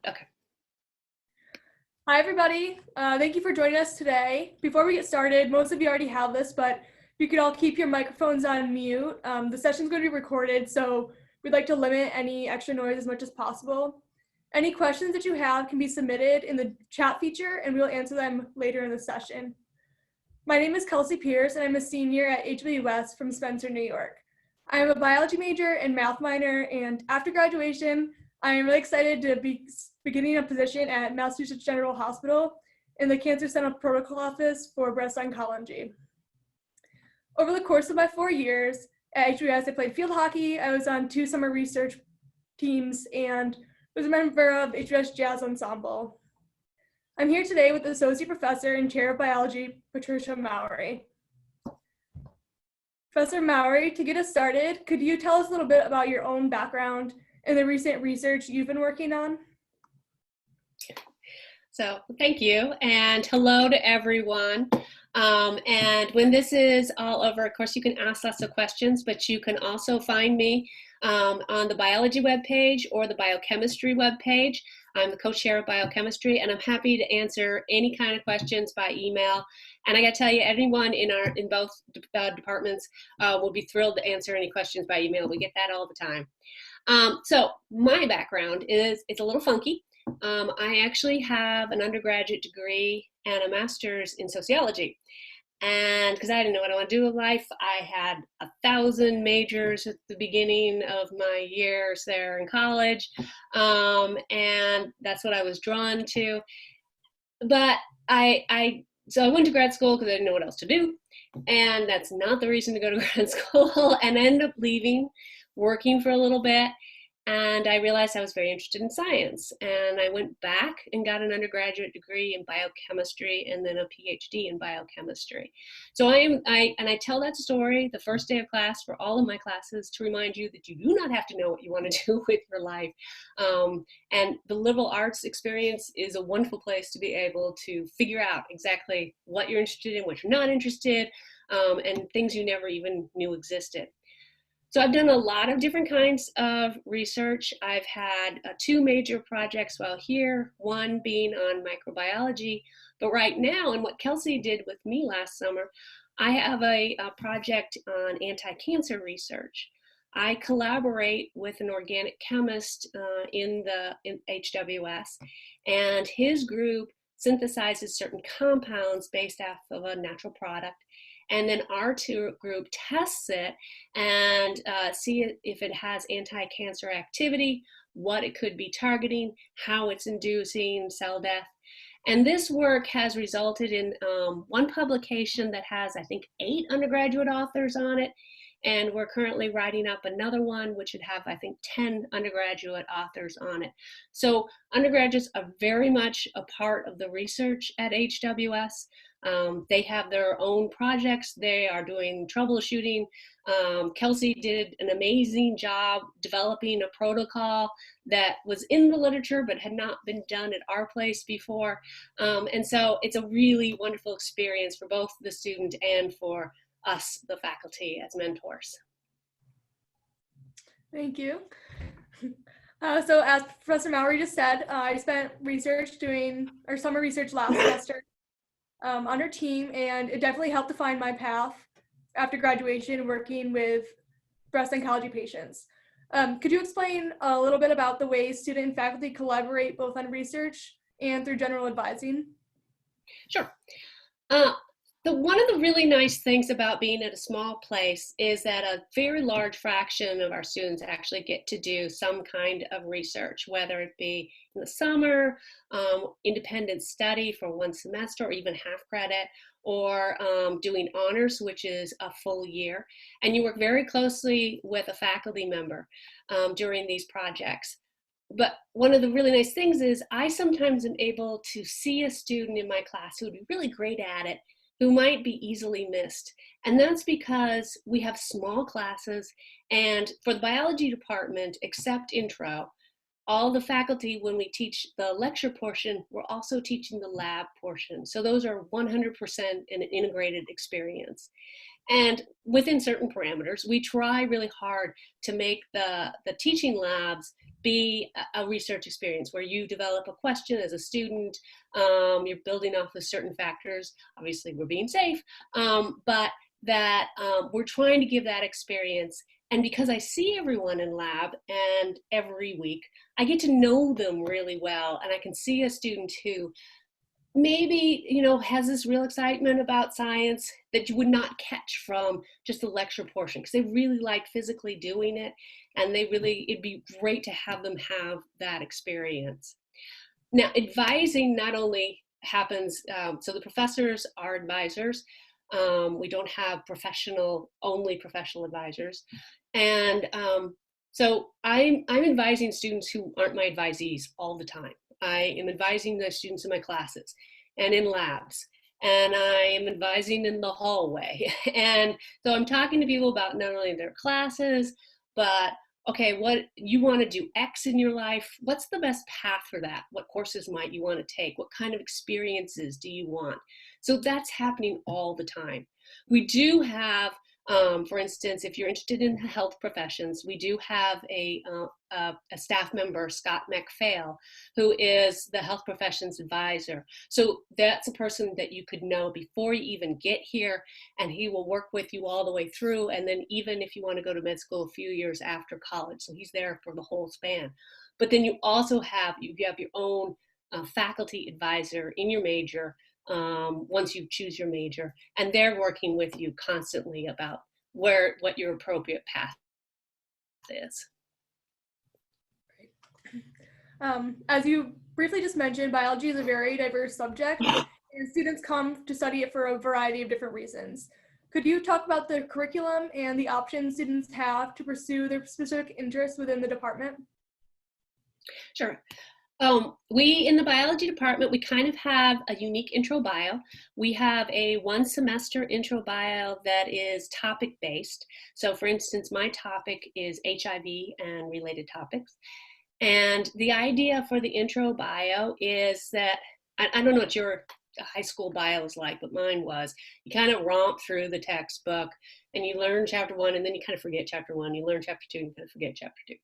Okay. Hi, everybody. Thank you for joining us today. Before we get started, most of you already have this, but you could all keep your microphones on mute. The session's going to be recorded, so we'd like to limit any extra noise as much as possible. Any questions that you have can be submitted in the chat feature, and we'll answer them later in the session. My name is Kelsey Pierce, and I'm a senior at HWS from Spencer, New York. I am a biology major and math minor, and after graduation, I am really excited to be beginning a position at Massachusetts General Hospital in the Cancer Center Protocol Office for Breast Oncology. Over the course of my 4 years at HWS, I played field hockey, I was on 2 summer research teams, and was a member of HWS Jazz Ensemble. I'm here today with Associate Professor and Chair of Biology, Patricia Maori. Professor Maori, to get us started, could you tell us a little bit about your own background and the recent research you've been working on? So thank you, and hello to everyone. And when this is all over, of course, you can ask lots of questions, but you can also find me on the biology webpage or the biochemistry webpage. I'm the co-chair of biochemistry, and I'm happy to answer any kind of questions by email. And I got to tell you, everyone in both departments will be thrilled to answer any questions by email. We get that all the time. So my background it's a little funky. I actually have an undergraduate degree and a master's in sociology. And because I didn't know what I want to do with life, I had 1,000 majors at the beginning of my years there in college. And that's what I was drawn to. But so I went to grad school because I didn't know what else to do. And that's not the reason to go to grad school, and I ended up leaving, working for a little bit. And I realized I was very interested in science, and I went back and got an undergraduate degree in biochemistry and then a PhD in biochemistry. So I tell that story the first day of class for all of my classes to remind you that you do not have to know what you want to do with your life. And the liberal arts experience is a wonderful place to be able to figure out exactly what you're interested in, what you're not interested, and things you never even knew existed. So I've done a lot of different kinds of research. I've had 2 major projects while here, one being on microbiology. But right now, and what Kelsey did with me last summer, I have a project on anti-cancer research. I collaborate with an organic chemist in HWS, and his group synthesizes certain compounds based off of a natural product. And then our group tests it and see if it has anti-cancer activity, what it could be targeting, how it's inducing cell death. And this work has resulted in one publication that has, I think, 8 undergraduate authors on it. And we're currently writing up another one, which would have, I think, 10 undergraduate authors on it. So undergraduates are very much a part of the research at HWS. They have their own projects. They are doing troubleshooting. Kelsey did an amazing job developing a protocol that was in the literature but had not been done at our place before. And so it's a really wonderful experience for both the student and for us, the faculty, as mentors. Thank you. So as Professor Maori just said, I spent doing our summer research last semester on her team, and it definitely helped define my path after graduation working with breast oncology patients. Could you explain a little bit about the ways student and faculty collaborate both on research and through general advising? Sure. One of the really nice things about being at a small place is that a very large fraction of our students actually get to do some kind of research, whether it be in the summer, independent study for 1 semester or even half credit, or doing honors, which is a full year. And you work very closely with a faculty member during these projects. But one of the really nice things is I sometimes am able to see a student in my class who would be really great at it, who might be easily missed. And that's because we have small classes, and for the biology department, except intro, all the faculty, when we teach the lecture portion, we're also teaching the lab portion. So those are 100% an integrated experience. And within certain parameters, we try really hard to make the teaching labs be a research experience where you develop a question as a student. You're building off of certain factors. Obviously, we're being safe, but that we're trying to give that experience. And because I see everyone in lab and every week, I get to know them really well. And I can see a student who maybe, has this real excitement about science that you would not catch from just the lecture portion, because they really like physically doing it. And it'd be great to have them have that experience. Now, advising not only happens, so the professors are advisors. We don't have only professional advisors. And so I'm advising students who aren't my advisees all the time. I am advising the students in my classes and in labs, and I am advising in the hallway. And so I'm talking to people about not only their classes, but okay, what you want to do X in your life, what's the best path for that? What courses might you want to take? What kind of experiences do you want? So that's happening all the time. We do have, for instance, if you're interested in health professions, we do have a staff member, Scott MacPhail, who is the health professions advisor. So that's a person that you could know before you even get here, and he will work with you all the way through. And then even if you want to go to med school a few years after college, so he's there for the whole span. But then you also have your own faculty advisor in your major once you choose your major, and they're working with you constantly about what your appropriate path is. As you briefly just mentioned, biology is a very diverse subject, and students come to study it for a variety of different reasons. Could you talk about the curriculum and the options students have to pursue their specific interests within the department? Sure. We, in the biology department, we kind of have a unique intro bio. We have a 1-semester intro bio that is topic-based. So for instance, my topic is HIV and related topics. And the idea for the intro bio is that, I don't know what your high school bio was like, but mine was, you kind of romp through the textbook and you learn chapter 1, and then you kind of forget chapter 1, you learn chapter 2, and you kind of forget chapter 2.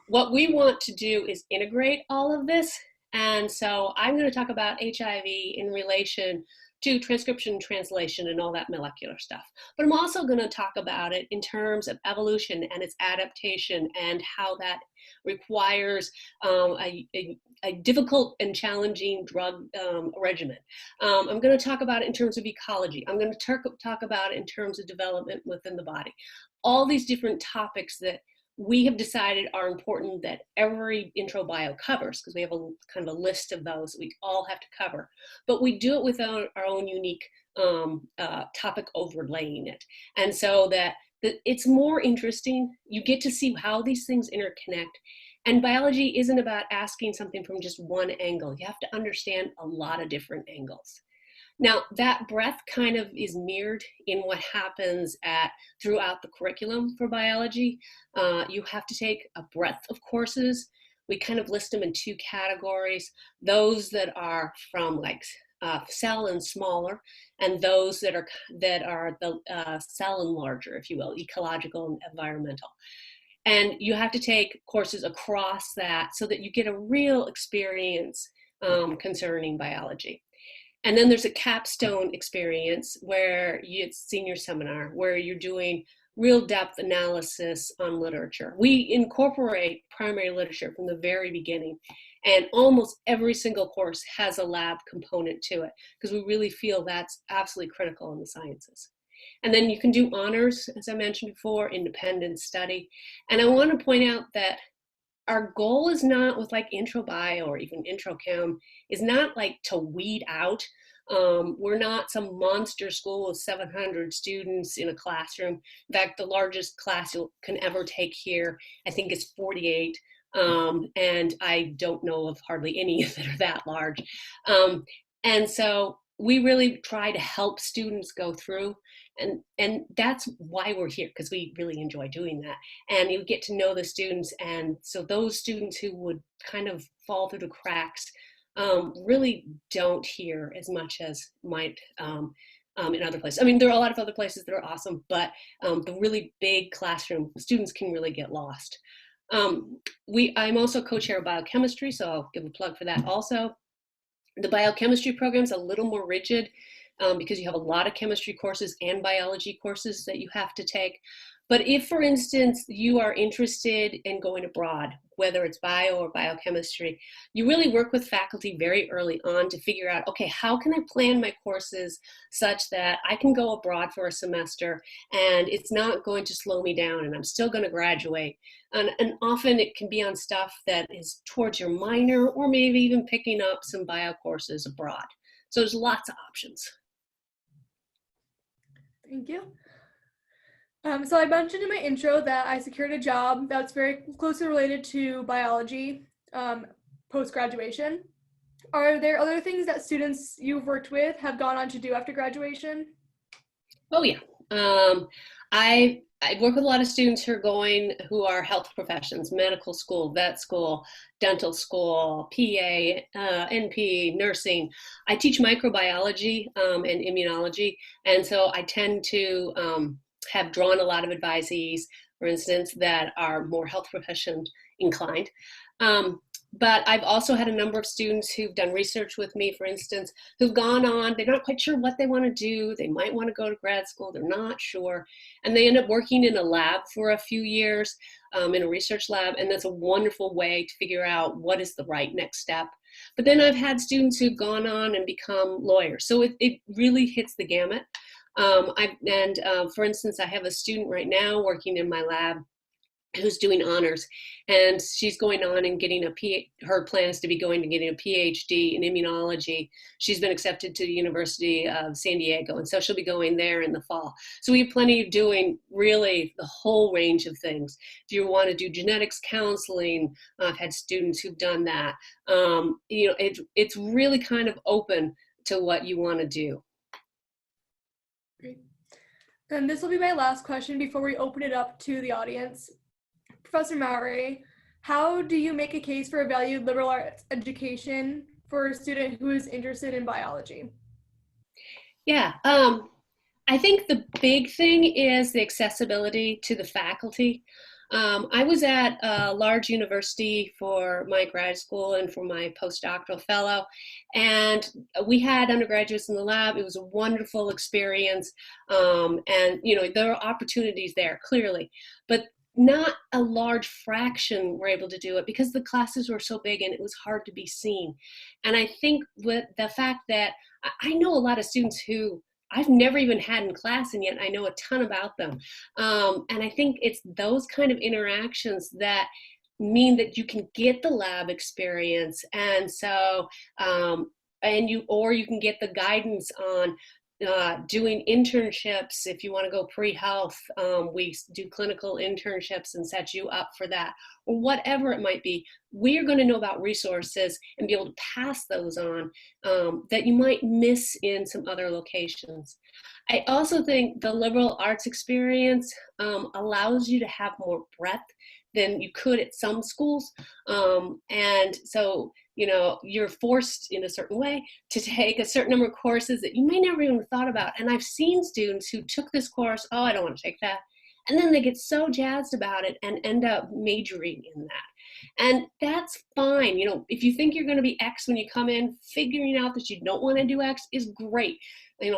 What we want to do is integrate all of this. And so I'm going to talk about HIV in relation to transcription, translation, and all that molecular stuff. But I'm also going to talk about it in terms of evolution and its adaptation and how that requires a difficult and challenging drug regimen. I'm going to talk about it in terms of ecology. I'm going to talk about it in terms of development within the body. All these different topics that we have decided are important that every intro bio covers, because we have a kind of a list of those that we all have to cover. But we do it with our own unique topic overlaying it. And so that it's more interesting. You get to see how these things interconnect. And biology isn't about asking something from just one angle. You have to understand a lot of different angles. Now, that breadth kind of is mirrored in what happens throughout the curriculum for biology. You have to take a breadth of courses. We kind of list them in 2 categories: those that are from like cell and smaller, and those that are the cell and larger, if you will, ecological and environmental. And you have to take courses across that so that you get a real experience concerning biology. And then there's a capstone experience where it's senior seminar, where you're doing real depth analysis on literature. We incorporate primary literature from the very beginning, and almost every single course has a lab component to it, because we really feel that's absolutely critical in the sciences. And then you can do honors, as I mentioned before, independent study. And I want to point out that our goal is not with like intro bio or even intro chem, is not like to weed out. We're not some monster school with 700 students in a classroom. In fact, the largest class you can ever take here, I think, is 48. And I don't know of hardly any that are that large. And so we really try to help students go through. And that's why we're here, because we really enjoy doing that. And you get to know the students. And so those students who would kind of fall through the cracks really don't hear as much as might in other places. I mean, there are a lot of other places that are awesome, but the really big classroom, students can really get lost. I'm also co-chair of biochemistry, so I'll give a plug for that also. The biochemistry program is a little more rigid because you have a lot of chemistry courses and biology courses that you have to take. But if, for instance, you are interested in going abroad, whether it's bio or biochemistry, you really work with faculty very early on to figure out, okay, how can I plan my courses such that I can go abroad for a semester and it's not going to slow me down and I'm still going to graduate. And often it can be on stuff that is towards your minor or maybe even picking up some bio courses abroad. So there's lots of options. Thank you. So I mentioned in my intro that I secured a job that's very closely related to biology post-graduation. Are there other things that students you've worked with have gone on to do after graduation? Oh yeah. I work with a lot of students who are health professions, medical school, vet school, dental school, PA, NP, nursing. I teach microbiology and immunology, and so I tend to have drawn a lot of advisees, for instance, that are more health profession inclined. But I've also had a number of students who've done research with me, for instance, who've gone on, they're not quite sure what they want to do. They might want to go to grad school, they're not sure. And they end up working in a lab for a few years, in a research lab. And that's a wonderful way to figure out what is the right next step. But then I've had students who've gone on and become lawyers. So it really hits the gamut. For instance, I have a student right now working in my lab who's doing honors, and she's going on and getting her plan is to be going to getting a PhD in immunology. She's been accepted to the University of San Diego, and so she'll be going there in the fall. So we have plenty of doing really the whole range of things. If you want to do genetics counseling, I've had students who've done that. It's really kind of open to what you want to do. Great. And this will be my last question before we open it up to the audience. Professor Maoris, how do you make a case for a valued liberal arts education for a student who is interested in biology? Yeah, I think the big thing is the accessibility to the faculty. I was at a large university for my grad school and for my postdoctoral fellow, and we had undergraduates in the lab. It was a wonderful experience, and there are opportunities there, clearly, but not a large fraction were able to do it because the classes were so big and it was hard to be seen. And I think with the fact that I know a lot of students who I've never even had in class, and yet I know a ton about them. And I think it's those kind of interactions that mean that you can get the lab experience, and so you can get the guidance on doing internships. If you want to go pre-health, we do clinical internships and set you up for that, or whatever it might be. We're going to know about resources and be able to pass those on that you might miss in some other locations. I also think the liberal arts experience allows you to have more breadth than you could at some schools. And so, you're forced in a certain way to take a certain number of courses that you may never even thought about. And I've seen students who took this course, oh, I don't want to take that. And then they get so jazzed about it and end up majoring in that. And that's fine. If you think you're going to be X when you come in, figuring out that you don't want to do X is great.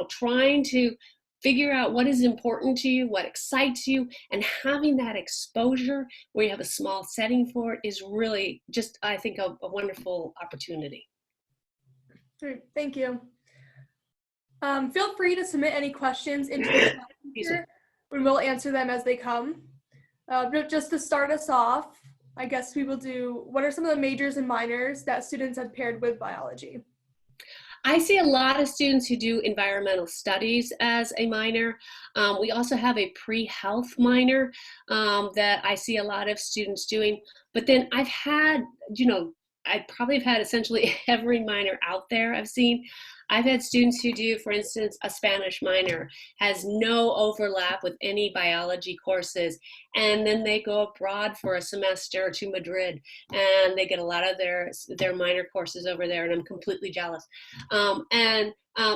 Trying to figure out what is important to you, what excites you, and having that exposure where you have a small setting for it is really just, I think, a wonderful opportunity. Great, thank you. Feel free to submit any questions into the chat feature, and we'll answer them as they come. But just to start us off, I guess we will do, what are some of the majors and minors that students have paired with biology? I see a lot of students who do environmental studies as a minor. We also have a pre-health minor that I see a lot of students doing. But then I've had, I probably have had essentially every minor out there I've seen. I've had students who do, for instance, a Spanish minor, has no overlap with any biology courses, and then they go abroad for a semester to Madrid, and they get a lot of their minor courses over there, and I'm completely jealous.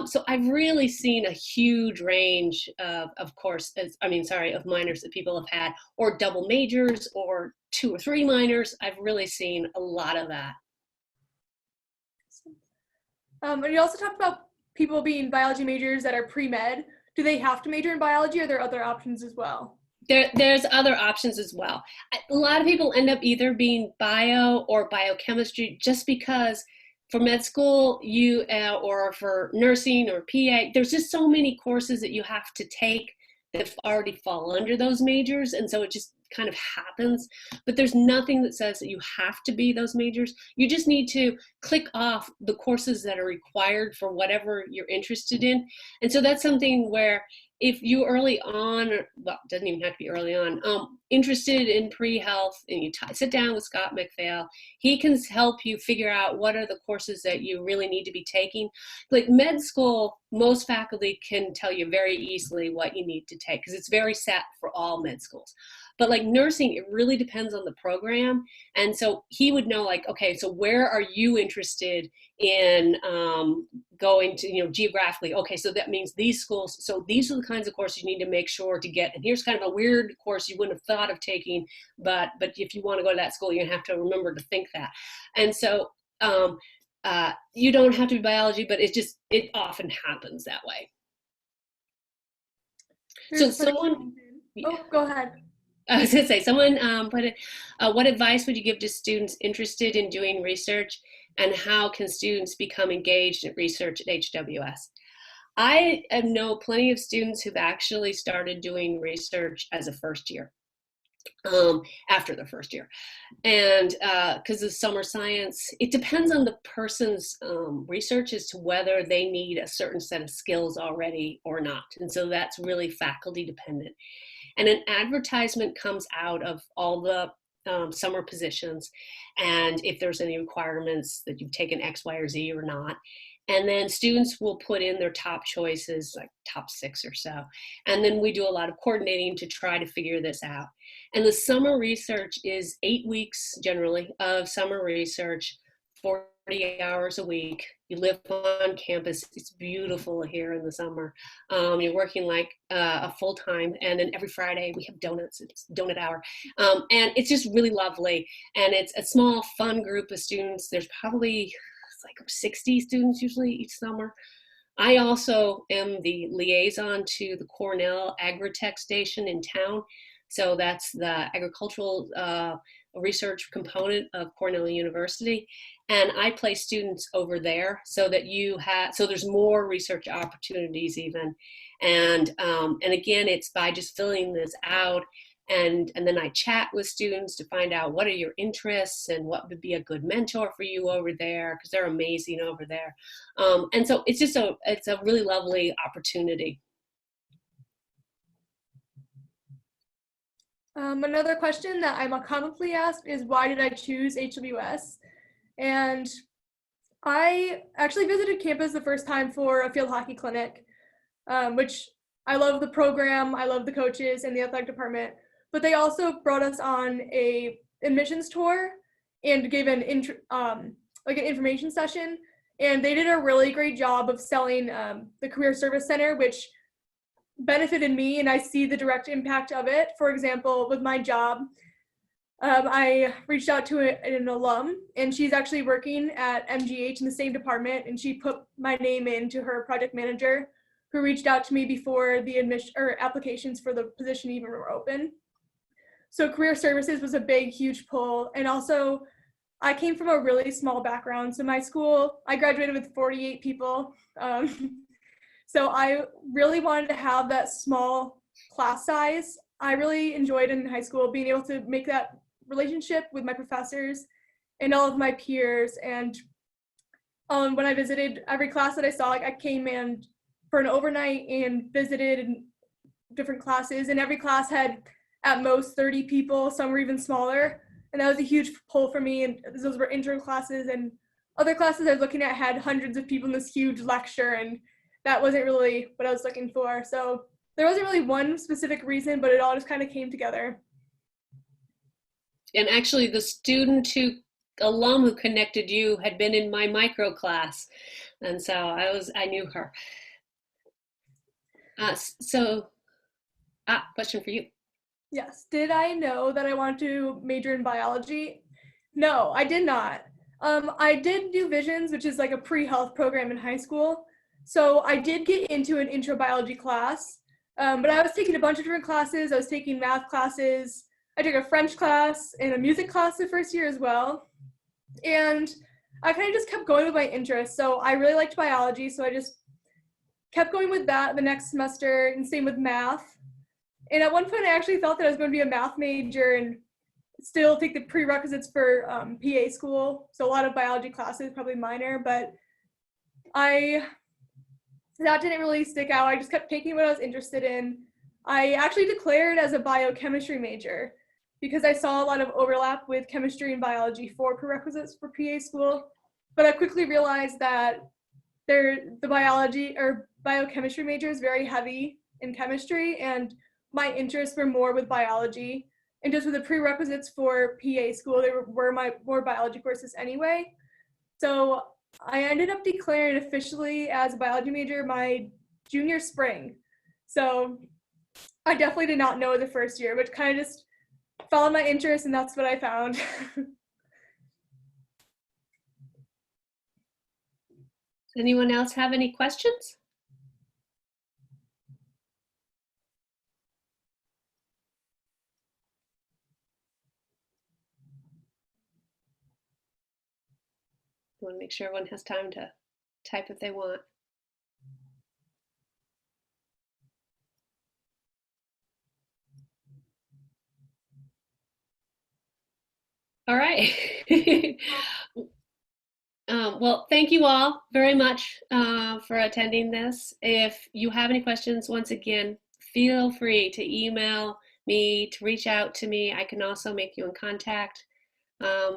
So I've really seen a huge range of courses, of minors that people have had, or double majors, or 2 or 3 minors. I've really seen a lot of that. And you also talked about people being biology majors that are pre-med. Do they have to major in biology, or are there other options as well? There's other options as well. A lot of people end up either being bio or biochemistry, just because for med school, or for nursing or PA, there's just so many courses that you have to take that already fall under those majors, and so it just kind of happens. But there's nothing that says that you have to be those majors. You just need to click off the courses that are required for whatever you're interested in. And so that's something where if you early on, well, it doesn't even have to be early on, interested in pre-health, and you sit down with Scott McPhail, he can help you figure out what are the courses that you really need to be taking. Like med school, most faculty can tell you very easily what you need to take, because it's very set for all med schools. But like nursing, it really depends on the program. And so he would know, like, okay, so where are you interested in going to, geographically? Okay, so that means these schools, so these are the kinds of courses you need to make sure to get. And here's kind of a weird course you wouldn't have thought of taking, but if you want to go to that school, you have to remember to think that. And so you don't have to be biology, but it often happens that way. So someone, oh, go ahead. I was going to say, someone put it, what advice would you give to students interested in doing research, and how can students become engaged in research at HWS? I know plenty of students who've actually started doing research as a first year, after the first year. And because of summer science, it depends on the person's research as to whether they need a certain set of skills already or not. And so that's really faculty dependent. And an advertisement comes out of all the summer positions, and if there's any requirements that you've taken X, Y, or Z or not. And then students will put in their top choices, like top 6 or so. And then we do a lot of coordinating to try to figure this out. And the summer research is 8 weeks generally of summer research, 40 hours a week. You live on campus. It's beautiful here in the summer. You're working like a full time, and then every Friday we have donuts. It's donut hour, and it's just really lovely. And it's a small, fun group of students. There's probably like 60 students usually each summer. I also am the liaison to the Cornell Agritech station in town. So that's the agricultural research component of Cornell University. And I place students over there so that so there's more research opportunities even. And again, it's by just filling this out. And then I chat with students to find out what are your interests and what would be a good mentor for you over there, because they're amazing over there. And so it's just it's a really lovely opportunity. Another question that I'm commonly asked is, why did I choose HWS? And I actually visited campus the first time for a field hockey clinic, which I love the program, I love the coaches and the athletic department, but they also brought us on a admissions tour and gave an information session, and they did a really great job of selling the Career Service Center, which benefited me, and I see the direct impact of it. For example, with my job, I reached out to an alum, and she's actually working at MGH in the same department, and she put my name into her project manager, who reached out to me before the applications for the position even were open. So career services was a big, huge pull. And also, I came from a really small background. So my school, I graduated with 48 people. So I really wanted to have that small class size. I really enjoyed in high school being able to make that relationship with my professors and all of my peers. And when I visited every class that I saw, I came in for an overnight and visited different classes, and every class had at most 30 people, some were even smaller. And that was a huge pull for me. And those were intro classes, and other classes I was looking at had hundreds of people in this huge lecture, and that wasn't really what I was looking for. So there wasn't really one specific reason, but it all just kind of came together. And actually, the alum who connected you had been in my micro class, and so I knew her. Question for you. Yes. Did I know that I wanted to major in biology? No, I did not. I did do Visions, which is like a pre-health program in high school. So I did get into an intro biology class, but I was taking a bunch of different classes. I was taking math classes. I took a French class and a music class the first year as well. And I kind of just kept going with my interests. So I really liked biology, so I just kept going with that the next semester, and same with math. And at one point, I actually thought that I was going to be a math major and still take the prerequisites for PA school. So a lot of biology classes, probably minor, but that didn't really stick out. I just kept taking what I was interested in. I actually declared as a biochemistry major because I saw a lot of overlap with chemistry and biology for prerequisites for PA school. But I quickly realized that the biology or biochemistry major is very heavy in chemistry, and my interests were more with biology. And just with the prerequisites for PA school, there were more biology courses anyway. So I ended up declaring officially as a biology major my junior spring. So I definitely did not know the first year, but kind of just followed my interest, and that's what I found. Anyone else have any questions? I want to make sure everyone has time to type if they want. All right. Well, thank you all very much for attending this. If you have any questions, once again, feel free to email me, to reach out to me. I can also make you in contact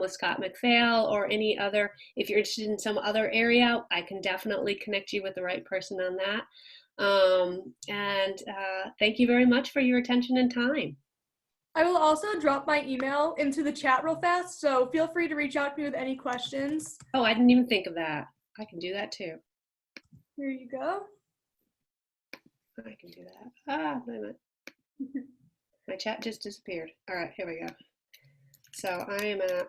with Scott McPhail or any other. If you're interested in some other area, I can definitely connect you with the right person on that. Thank you very much for your attention and time. I will also drop my email into the chat real fast, so feel free to reach out to me with any questions. Oh, I didn't even think of that. I can do that too. Here you go. I can do that. Wait a minute. My chat just disappeared. All right, here we go. So I am at